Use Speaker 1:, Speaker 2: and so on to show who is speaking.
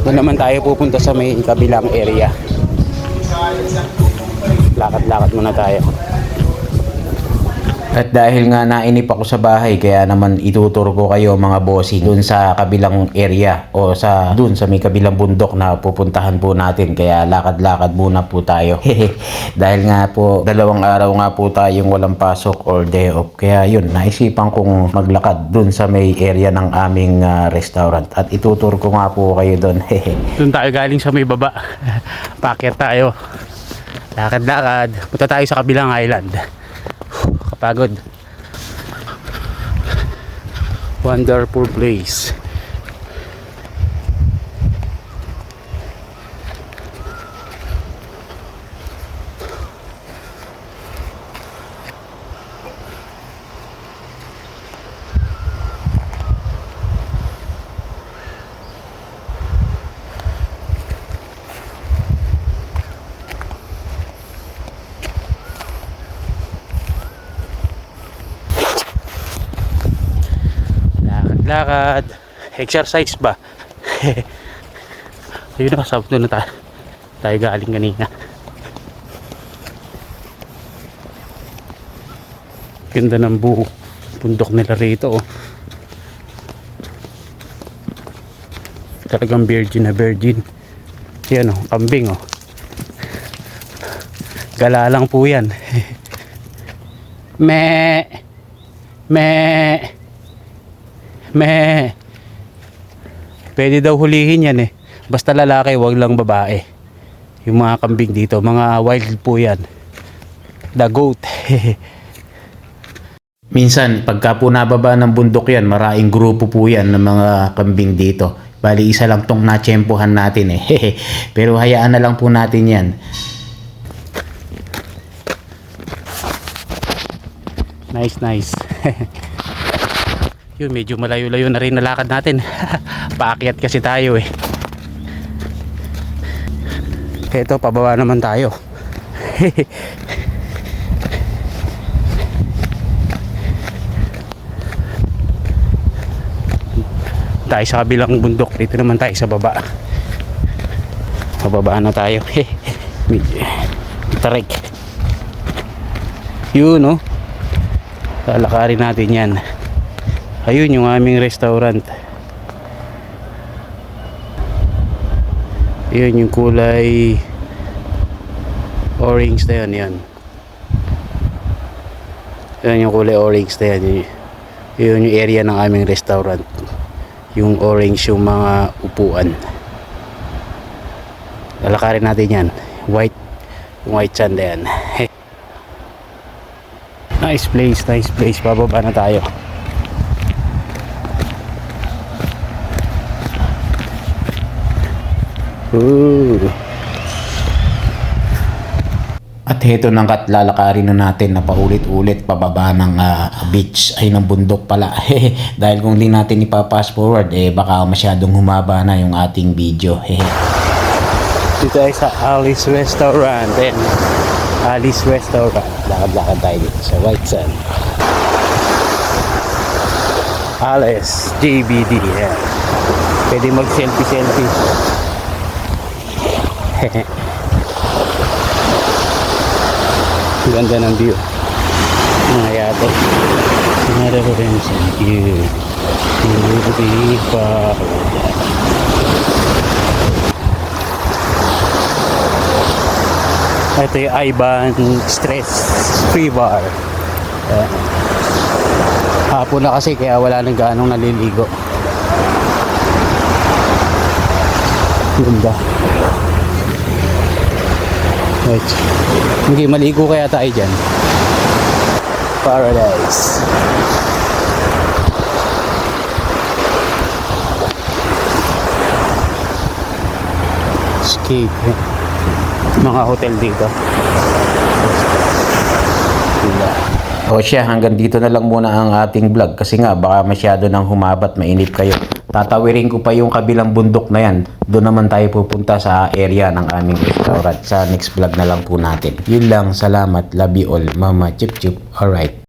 Speaker 1: Doon naman tayo pupunta sa may kabilang area. Lakad-lakad muna tayo. At dahil nga nainip ako sa bahay, kaya naman ituturo ko kayo mga bossy dun sa kabilang area o dun sa may kabilang bundok na pupuntahan po natin. Kaya lakad-lakad muna po tayo. Dahil nga po 2 araw nga po tayong walang pasok or day off. Kaya yun, naisipan kong maglakad dun sa may area ng aming restaurant. At ituturo ko nga po kayo dun. Dun tayo galing sa may baba. Paakyat tayo. Lakad-lakad. Punta tayo sa kabilang island. Kapagod. Wonderful place. Lakad, exercise ba? Ayun na, sabto na tayo galing kanina. Ganda ng bundok nila rito, oh. Talagang virgin na virgin. Yan, oh, kambing, oh. Gala lang po yan. Me pwede daw hulihin yan, eh. Basta lalaki, wag lang babae. Yung mga kambing dito, mga wild po yan. The goat. Minsan pagka po nababa ng bundok yan, maraming grupo po yan ng mga kambing dito. Bali isa lang tong natsyempohan natin, eh. Pero hayaan na lang po natin yan. Nice. Yun, medyo malayo-layo na rin nalakad natin. Paakyat kasi tayo, eh. Eto, pababa naman tayo. Tayo sa kabilang bundok. Dito naman tayo sa baba. Pababa na tayo. Tarik. Yun, no? Lalakarin natin yan. Ayun yung aming restaurant. Ayun yung kulay orange na yan. Ayun yung kulay orange na yan. Ayun yung area ng aming restaurant. Yung orange yung mga upuan. Lalakarin natin yan. White sand na yan. Nice place. Bababa na tayo. At heto nang lalakarin na natin na paulit-ulit pababa ng beach ay ng bundok pala. Dahil kung di natin ipa-fast forward, baka masyadong humaba na yung ating video. Dito ay sa Alice Restaurant. Ayan. Alice Restaurant. Lakad-lakad tayo dito sa White Sand. Alice JBD. Ayan. Pwede mag-selfie. Ganda ng view. Mga yate. Mga reference view. Ito yung Ivan Stress Free Bar. Hapon na kasi kaya wala nang ganong naliligo. Ganda. Right. Hindi, maligo kaya tayo dyan. Paradise. Escape. Mga hotel dito. O siya, hanggang dito na lang muna ang ating vlog kasi nga baka masyado nang humabat, mainip kayo. Tatawirin ko pa yung kabilang bundok na yan. Doon naman tayo pupunta sa area ng aming restaurant. Sa next vlog na lang po natin. Yun lang, salamat, love you all, mama, chup chup, alright.